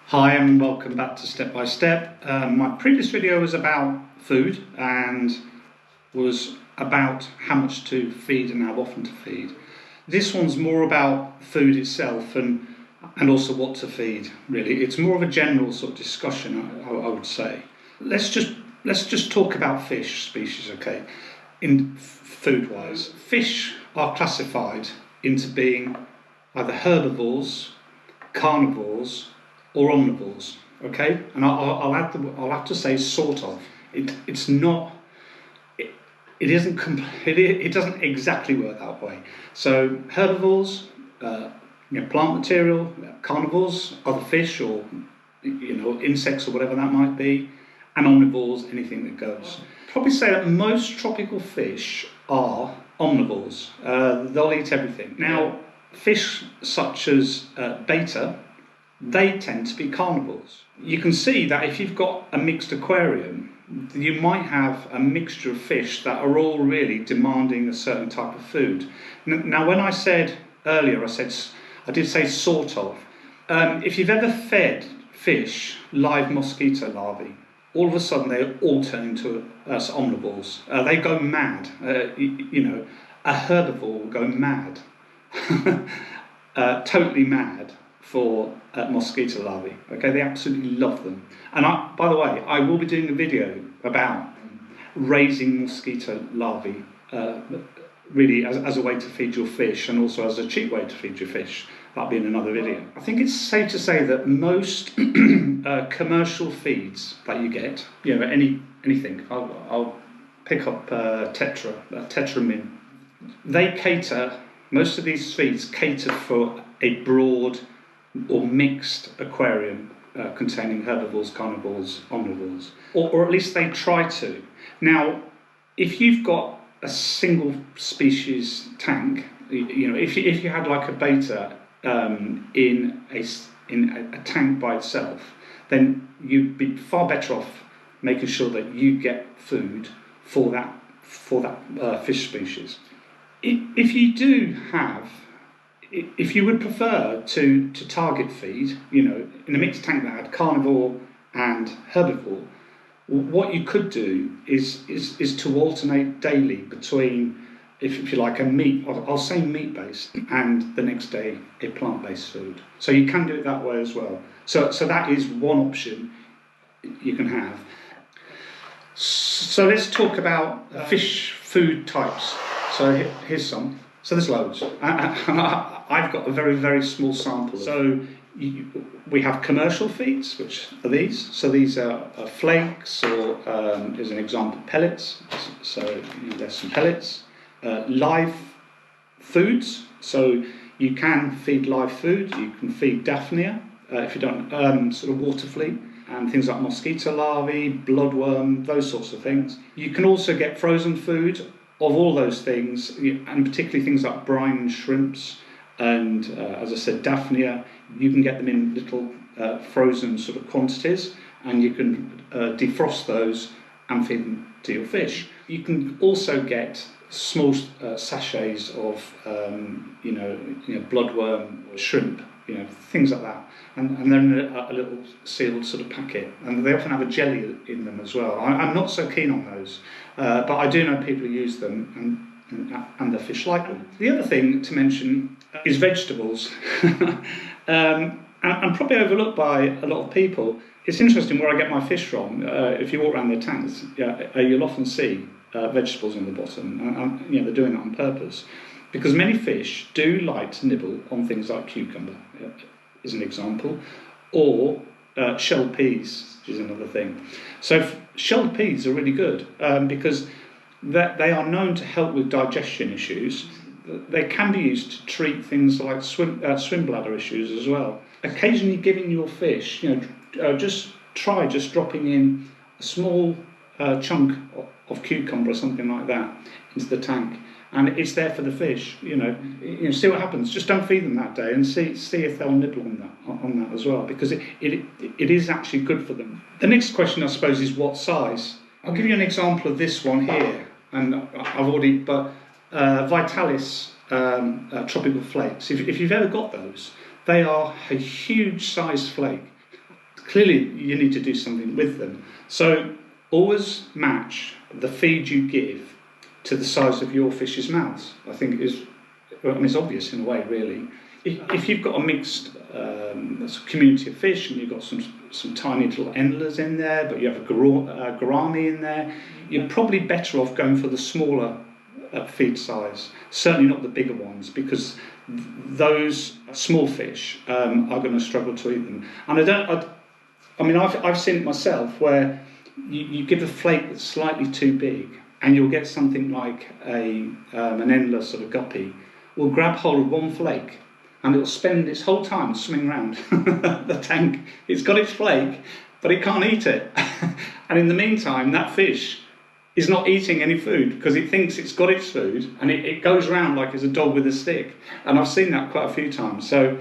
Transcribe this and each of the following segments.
Hi and welcome back to Step by Step. My previous video was about food and was about how much to feed and how often to feed. This one's more about food itself and also what to feed, really. It's more of a general sort of discussion, I would say. Let's just talk about fish species, okay? In food-wise, fish are classified into being either herbivores, carnivores, or omnivores, okay? And I'll have to say sort of. It's not. It doesn't exactly work that way. So herbivores, plant material, carnivores, other fish or insects or whatever that might be, and omnivores, anything that goes. Probably say that most tropical fish are omnivores. They'll eat everything. Now, fish such as betta, they tend to be carnivores. You can see that if you've got a mixed aquarium, you might have a mixture of fish that are all really demanding a certain type of food. Now, when I said earlier, I did say sort of. If you've ever fed fish live mosquito larvae, all of a sudden they all turn into omnivores. They go mad. A herbivore will go mad, totally mad for mosquito larvae. Okay, they absolutely love them. And by the way, I will be doing a video about raising mosquito larvae, really as a way to feed your fish, and also as a cheap way to feed your fish. That'll be in another video. I think it's safe to say that most commercial feeds that you get, anything. I'll pick up Tetramin. Most of these feeds cater for a broad or mixed aquarium containing herbivores, carnivores, omnivores, or at least they try to. Now, if you've got a single species tank, if you had like a betta in a tank by itself, then you'd be far better off making sure that you get food for that fish species. If you would prefer to target feed, in a mixed tank that had carnivore and herbivore, what you could do is to alternate daily between, if you like, a meat, I'll say meat-based, and the next day a plant-based food. So you can do it that way as well. So that is one option you can have. So let's talk about fish food types. So here's some. So there's loads. I've got a very, very small sample. So we have commercial feeds, which are these. So these are flakes, or here's an example, pellets. So there's some pellets. Live foods. So you can feed live food. You can feed daphnia, if you don't, sort of water flea, and things like mosquito larvae, bloodworm, those sorts of things. You can also get frozen food of all those things, and particularly things like brine and shrimps, and as I said, daphnia. You can get them in little frozen sort of quantities, and you can defrost those and feed them to your fish. You can also get small sachets of bloodworm or shrimp, things like that, and they're in a little sealed sort of packet, and they often have a jelly in them as well. I'm not so keen on those, but I do know people who use them, and the fish like them. The other thing to mention is vegetables, and probably overlooked by a lot of people. It's interesting where I get my fish from. If you walk around their tanks, you'll often see vegetables on the bottom, and they're doing that on purpose, because many fish do like to nibble on things like cucumber, is an example, or shelled peas, which is another thing. So shelled peas are really good because they are known to help with digestion issues. They can be used to treat things like swim bladder issues as well. Occasionally giving your fish, just dropping in a small chunk of cucumber or something like that into the tank, and it's there for the fish. See what happens. Just don't feed them that day, and see if they'll nibble on that as well, because it is actually good for them. The next question, I suppose, is what size. I'll give you an example of this one here, and I've already, but Vitalis tropical flakes. If you've ever got those, they are a huge size flake. clearly you need to do something with them. So always match the feed you give to the size of your fish's mouths. I think it's obvious in a way, really. If you've got a mixed community of fish and you've got some tiny little endlers in there, but you have a gourami in there, you're probably better off going for the smaller feed size. Certainly not the bigger ones, because those small fish are going to struggle to eat them. And I've seen it myself where you give a flake that's slightly too big, and you'll get something like an endless sort of guppy will grab hold of one flake, and it'll spend its whole time swimming around the tank. It's got its flake, but it can't eat it. And in the meantime, that fish is not eating any food because it thinks it's got its food, and it goes around like it's a dog with a stick. And I've seen that quite a few times. So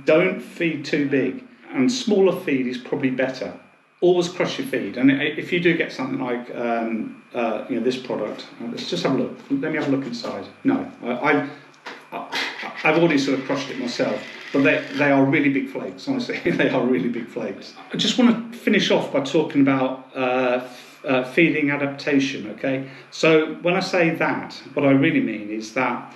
don't feed too big, and smaller feed is probably better. Always crush your feed, and if you do get something like this product, let's just have a look. Let me have a look inside. No, I've already sort of crushed it myself, but they are really big flakes. Honestly, they are really big flakes. I just want to finish off by talking about feeding adaptation. Okay, so when I say that, what I really mean is that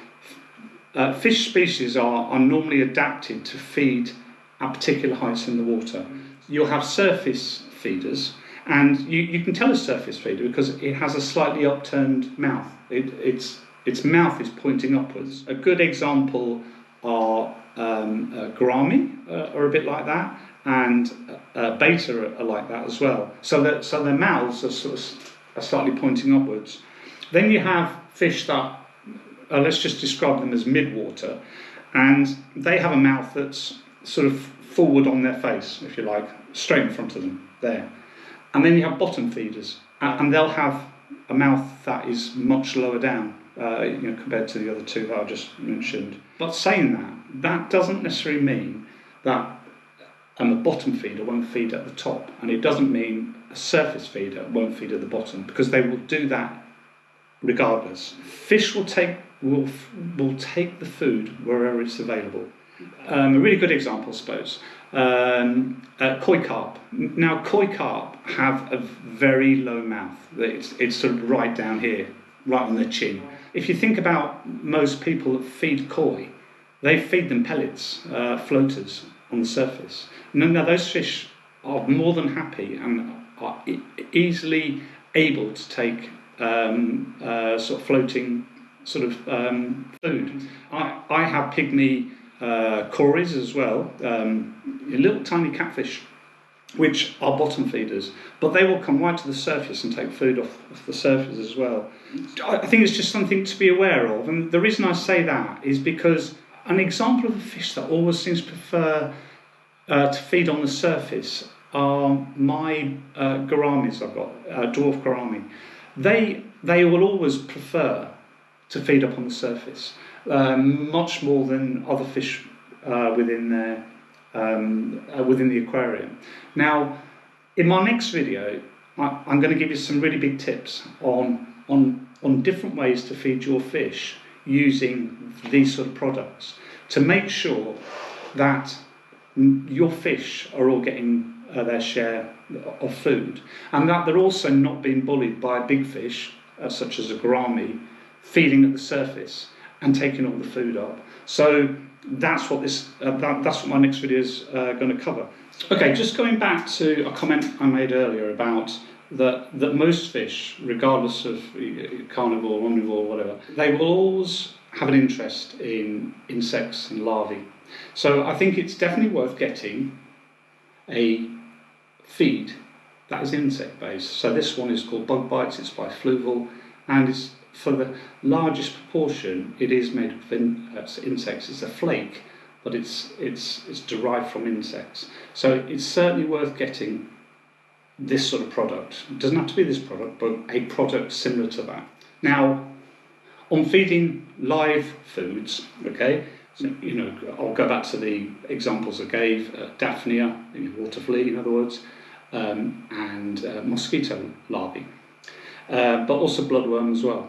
fish species are normally adapted to feed at particular heights in the water. You'll have surface feeders, and you can tell a surface feeder because it has a slightly upturned mouth. Its mouth is pointing upwards. A good example are gourami are a bit like that, and beta are like that as well. So their mouths are slightly pointing upwards. Then you have fish that let's just describe them as mid-water, and they have a mouth that's sort of forward on their face, if you like, straight in front of them, there. And then you have bottom feeders, and they'll have a mouth that is much lower down, compared to the other two that I just mentioned. But saying that doesn't necessarily mean that a bottom feeder won't feed at the top, and it doesn't mean a surface feeder won't feed at the bottom, because they will do that regardless. Fish will take the food wherever it's available. A really good example, I suppose, koi carp. Now, koi carp have a very low mouth. It's sort of right down here, right on their chin. If you think about most people that feed koi, they feed them pellets, floaters on the surface. Now those fish are more than happy and are easily able to take sort of floating sort of food. I have pygmy cories as well, little tiny catfish, which are bottom feeders, but they will come right to the surface and take food off the surface as well. I think it's just something to be aware of, and the reason I say that is because an example of a fish that always seems to prefer to feed on the surface are my gouramis I've got, dwarf gourami. They will always prefer to feed up on the surface, much more than other fish within the aquarium. Now, in my next video, I'm going to give you some really big tips on different ways to feed your fish using these sort of products to make sure that your fish are all getting their share of food, and that they're also not being bullied by big fish such as a gourami feeding at the surface and taking all the food up. So that's what that's what my next video is going to cover. Okay, just going back to a comment I made earlier about that most fish, regardless of carnivore, omnivore, whatever, they will always have an interest in insects and larvae. So I think it's definitely worth getting a feed that is insect-based. So this one is called Bug Bites. It's by Fluval, and it's for the largest proportion. It is made of insects. It's a flake, but it's derived from insects. So it's certainly worth getting this sort of product. It doesn't have to be this product, but a product similar to that. Now, on feeding live foods, okay, so, I'll go back to the examples I gave, daphnia, water flea in other words, and mosquito larvae, but also bloodworm as well.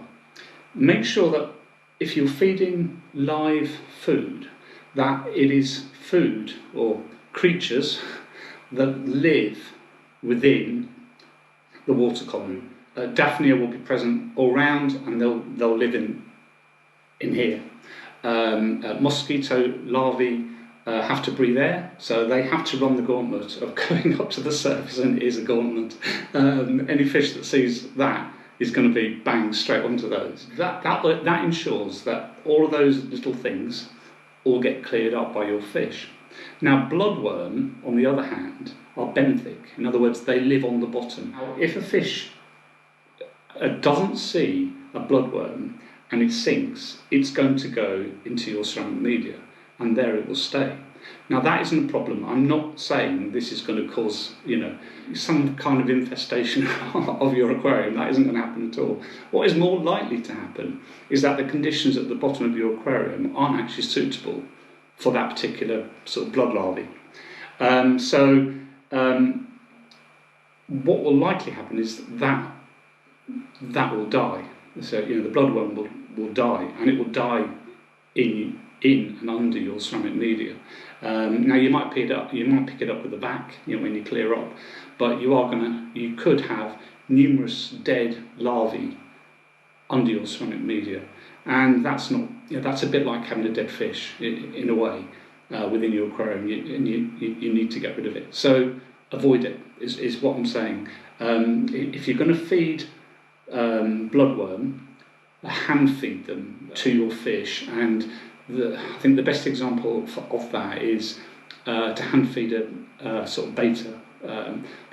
Make sure that if you're feeding live food, that it is food or creatures that live within the water column. Daphnia will be present all round, and they'll live in here. Mosquito larvae have to breathe air, so they have to run the gauntlet of going up to the surface, and it is a gauntlet. Any fish that sees that is going to be bang straight onto those. That ensures that all of those little things all get cleared up by your fish. Now, bloodworm, on the other hand, are benthic. In other words, they live on the bottom. If a fish doesn't see a bloodworm and it sinks, it's going to go into your ceramic media, and there it will stay. Now, that isn't a problem. I'm not saying this is going to cause, some kind of infestation of your aquarium. That isn't going to happen at all. What is more likely to happen is that the conditions at the bottom of your aquarium aren't actually suitable for that particular sort of blood larvae. What will likely happen is that will die. So the bloodworm will die, and it will die in and under your ceramic media. Now, you might pick it up with the vac, when you clear up, but you could have numerous dead larvae under your ceramic media, and that's not. That's a bit like having a dead fish in a way within your aquarium, and you need to get rid of it. So avoid it is what I'm saying. If you're going to feed bloodworm, hand feed them to your fish, and I think the best example of that is to hand feed a sort of beta,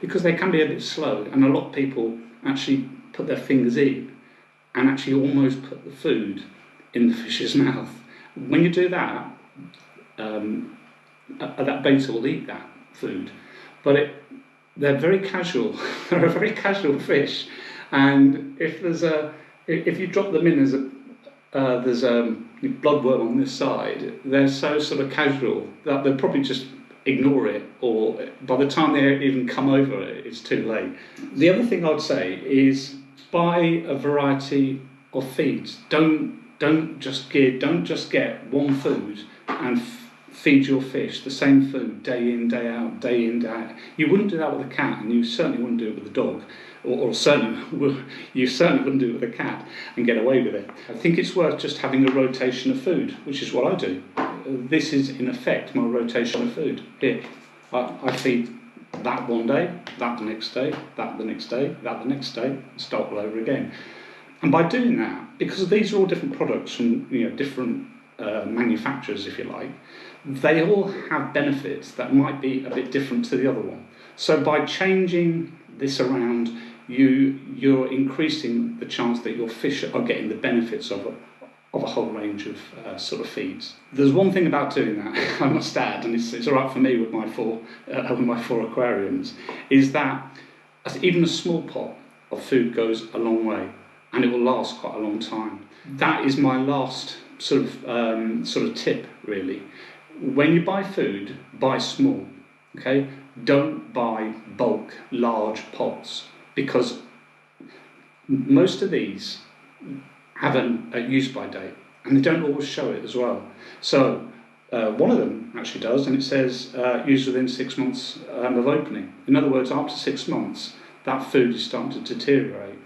because they can be a bit slow, and a lot of people actually put their fingers in and actually almost put the food in the fish's mouth. When you do that, that beta will eat that food, but they're very casual. They're a very casual fish, and if you drop them in there's a bloodworm on this side, they're so sort of casual that they'll probably just ignore it, or by the time they even come over it, it's too late. The other thing I'd say is buy a variety of feeds. Don't just get one food and feed your fish the same food day in, day out, day in, day out. You wouldn't do that with a cat, and you certainly wouldn't do it with a dog, or you certainly wouldn't do it with a cat and get away with it. I think it's worth just having a rotation of food, which is what I do. This is in effect my rotation of food. Here, I feed that one day, that the next day, that the next day, that the next day, and start all over again. And by doing that, because these are all different products from different manufacturers, if you like, they all have benefits that might be a bit different to the other one. So by changing this around, you're increasing the chance that your fish are getting the benefits of a whole range of sort of feeds. There's one thing about doing that, I must add, and it's all right for me with my four aquariums, is that even a small pot of food goes a long way, and it will last quite a long time. That is my last sort of tip, really. When you buy food, buy small. Okay, don't buy bulk, large pots, because most of these have a use-by date, and they don't always show it as well. So one of them actually does, and it says used within 6 months of opening. In other words, after 6 months, that food is starting to deteriorate.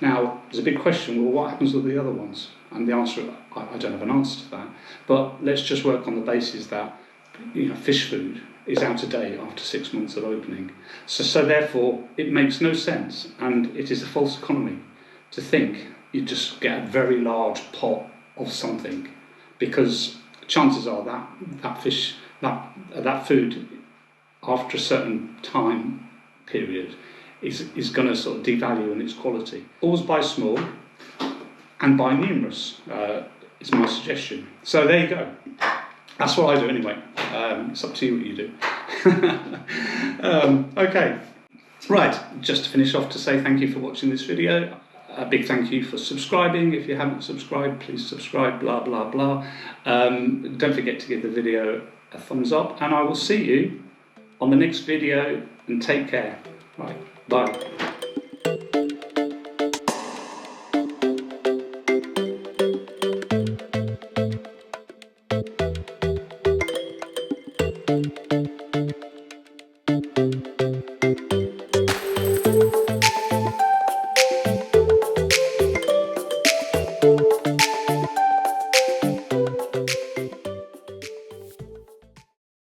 Now, there's a big question, well, what happens with the other ones? And the answer, I don't have an answer to that. But let's just work on the basis that fish food is out of date after 6 months of opening. So therefore, it makes no sense, and it is a false economy to think you just get a very large pot of something, because chances are that food, after a certain time period, is going to sort of devalue in its quality. Always buy small and buy numerous, is my suggestion. So there you go. That's what I do anyway. It's up to you what you do. Okay, right, just to finish off, to say thank you for watching this video. A big thank you for subscribing. If you haven't subscribed, please subscribe, blah, blah, blah. Don't forget to give the video a thumbs up, and I will see you on the next video, and take care. Right, bye.